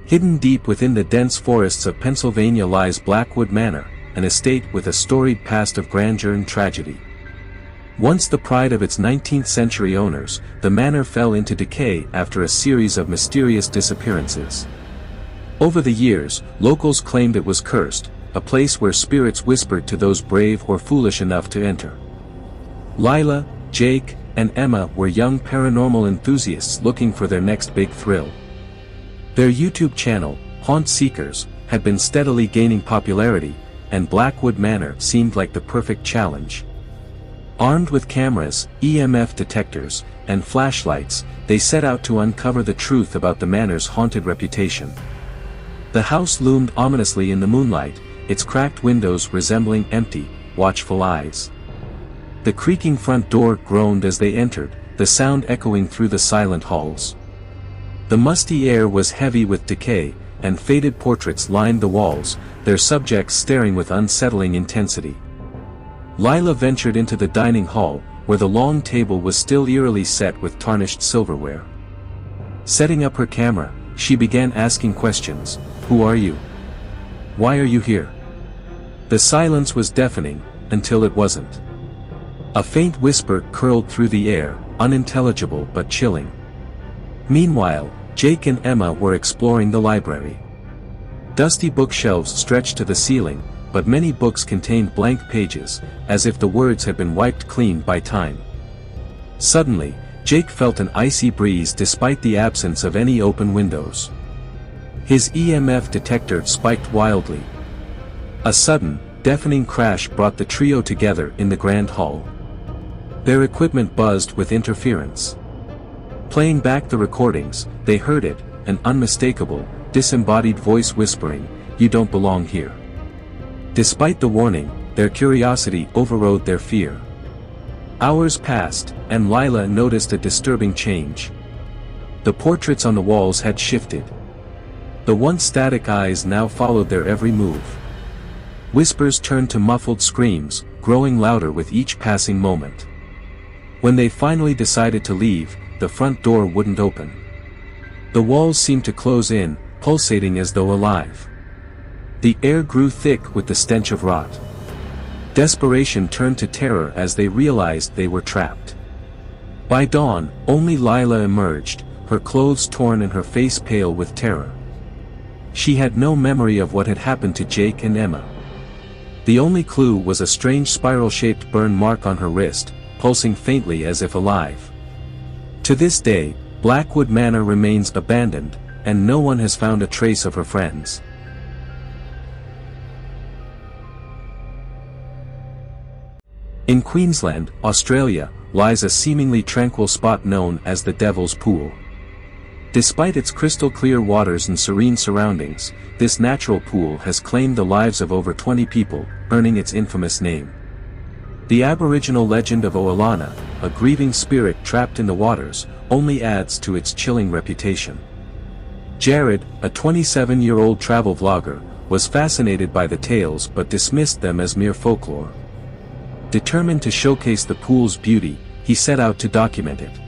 Hidden deep within the dense forests of Pennsylvania lies Blackwood Manor, an estate with a storied past of grandeur and tragedy. Once the pride of its 19th-century owners, the manor fell into decay after a series of mysterious disappearances. Over the years, locals claimed it was cursed, a place where spirits whispered to those brave or foolish enough to enter. Lila, Jake, and Emma were young paranormal enthusiasts looking for their next big thrill. Their YouTube channel, Haunt Seekers, had been steadily gaining popularity, and Blackwood Manor seemed like the perfect challenge. Armed with cameras, EMF detectors, and flashlights, they set out to uncover the truth about the manor's haunted reputation. The house loomed ominously in the moonlight, its cracked windows resembling empty, watchful eyes. The creaking front door groaned as they entered, the sound echoing through the silent halls. The musty air was heavy with decay, and faded portraits lined the walls, their subjects staring with unsettling intensity. Lila ventured into the dining hall, where the long table was still eerily set with tarnished silverware. Setting up her camera, she began asking questions. Who are you? Why are you here? The silence was deafening, until it wasn't. A faint whisper curled through the air, unintelligible but chilling. Meanwhile, Jake and Emma were exploring the library. Dusty bookshelves stretched to the ceiling, but many books contained blank pages, as if the words had been wiped clean by time. Suddenly, Jake felt an icy breeze despite the absence of any open windows. His EMF detector spiked wildly. A sudden, deafening crash brought the trio together in the grand hall. Their equipment buzzed with interference. Playing back the recordings, they heard it, an unmistakable, disembodied voice whispering, "You don't belong here." Despite the warning, their curiosity overrode their fear. Hours passed, and Lila noticed a disturbing change. The portraits on the walls had shifted. The once static eyes now followed their every move. Whispers turned to muffled screams, growing louder with each passing moment. When they finally decided to leave, the front door wouldn't open. The walls seemed to close in, pulsating as though alive. The air grew thick with the stench of rot. Desperation turned to terror as they realized they were trapped. By dawn, only Lila emerged, her clothes torn and her face pale with terror. She had no memory of what had happened to Jake and Emma. The only clue was a strange spiral-shaped burn mark on her wrist, pulsing faintly as if alive. To this day, Blackwood Manor remains abandoned, and no one has found a trace of her friends. In Queensland, Australia, lies a seemingly tranquil spot known as the Devil's Pool. Despite its crystal-clear waters and serene surroundings, this natural pool has claimed the lives of over 20 people, earning its infamous name. The Aboriginal legend of Oolana, a grieving spirit trapped in the waters, only adds to its chilling reputation. Jared, a 27-year-old travel vlogger, was fascinated by the tales but dismissed them as mere folklore. Determined to showcase the pool's beauty, he set out to document it.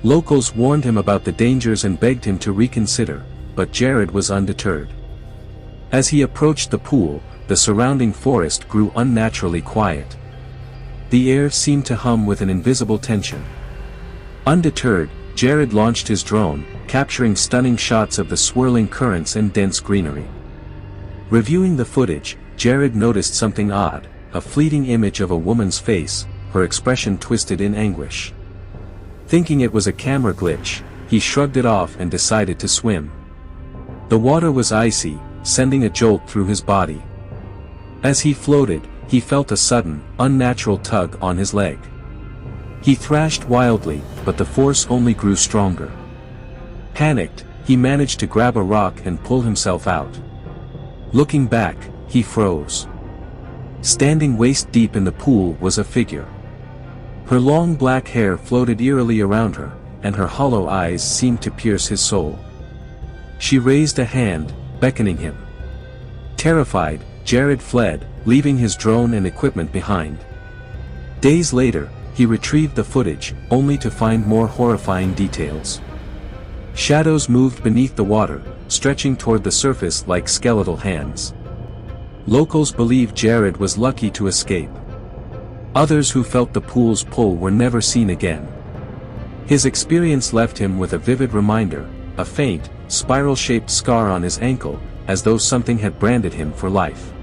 Locals warned him about the dangers and begged him to reconsider, but Jared was undeterred. As he approached the pool, the surrounding forest grew unnaturally quiet. The air seemed to hum with an invisible tension. Undeterred, Jared launched his drone, capturing stunning shots of the swirling currents and dense greenery. Reviewing the footage, Jared noticed something odd, a fleeting image of a woman's face, her expression twisted in anguish. Thinking it was a camera glitch, he shrugged it off and decided to swim. The water was icy, sending a jolt through his body. As he floated, he felt a sudden, unnatural tug on his leg. He thrashed wildly, but the force only grew stronger. Panicked, he managed to grab a rock and pull himself out. Looking back, he froze. Standing waist-deep in the pool was a figure. Her long black hair floated eerily around her, and her hollow eyes seemed to pierce his soul. She raised a hand, beckoning him. Terrified, Jared fled, leaving his drone and equipment behind. Days later, he retrieved the footage, only to find more horrifying details. Shadows moved beneath the water, stretching toward the surface like skeletal hands. Locals believe Jared was lucky to escape. Others who felt the pool's pull were never seen again. His experience left him with a vivid reminder, a faint, spiral-shaped scar on his ankle, as though something had branded him for life.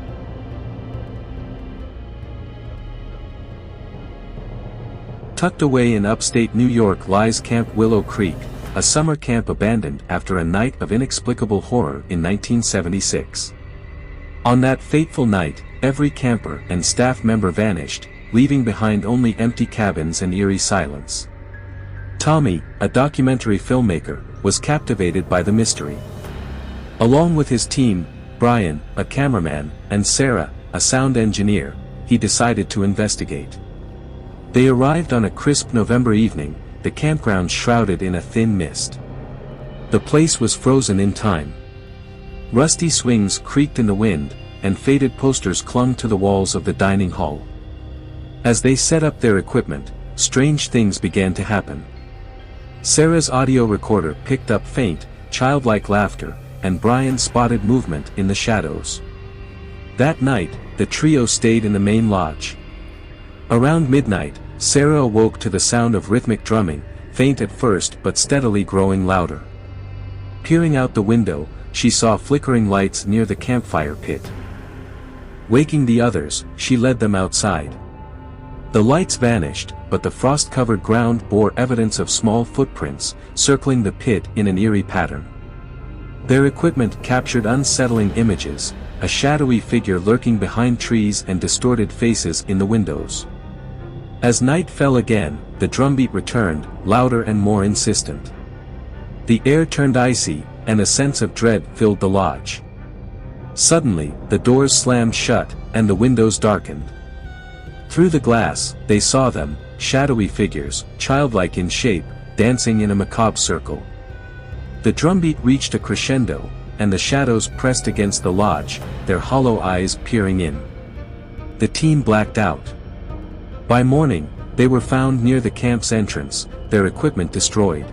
Tucked away in upstate New York lies Camp Willow Creek, a summer camp abandoned after a night of inexplicable horror in 1976. On that fateful night, every camper and staff member vanished, leaving behind only empty cabins and eerie silence. Tommy, a documentary filmmaker, was captivated by the mystery. Along with his team, Brian, a cameraman, and Sarah, a sound engineer, he decided to investigate. They arrived on a crisp November evening, the campground shrouded in a thin mist. The place was frozen in time. Rusty swings creaked in the wind, and faded posters clung to the walls of the dining hall. As they set up their equipment, strange things began to happen. Sarah's audio recorder picked up faint, childlike laughter, and Brian spotted movement in the shadows. That night, the trio stayed in the main lodge. Around midnight, Sarah awoke to the sound of rhythmic drumming, faint at first but steadily growing louder. Peering out the window, she saw flickering lights near the campfire pit. Waking the others, she led them outside. The lights vanished, but the frost-covered ground bore evidence of small footprints, circling the pit in an eerie pattern. Their equipment captured unsettling images, a shadowy figure lurking behind trees and distorted faces in the windows. As night fell again, the drumbeat returned, louder and more insistent. The air turned icy, and a sense of dread filled the lodge. Suddenly, the doors slammed shut, and the windows darkened. Through the glass, they saw them, shadowy figures, childlike in shape, dancing in a macabre circle. The drumbeat reached a crescendo, and the shadows pressed against the lodge, their hollow eyes peering in. The team blacked out. By morning, they were found near the camp's entrance, their equipment destroyed.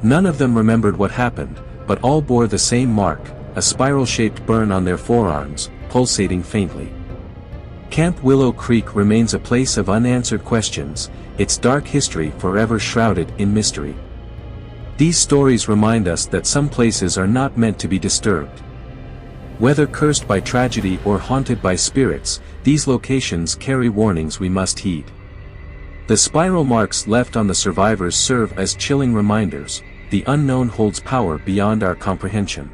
None of them remembered what happened, but all bore the same mark, a spiral-shaped burn on their forearms, pulsating faintly. Camp Willow Creek remains a place of unanswered questions, its dark history forever shrouded in mystery. These stories remind us that some places are not meant to be disturbed. Whether cursed by tragedy or haunted by spirits, these locations carry warnings we must heed. The spiral marks left on the survivors serve as chilling reminders: the unknown holds power beyond our comprehension.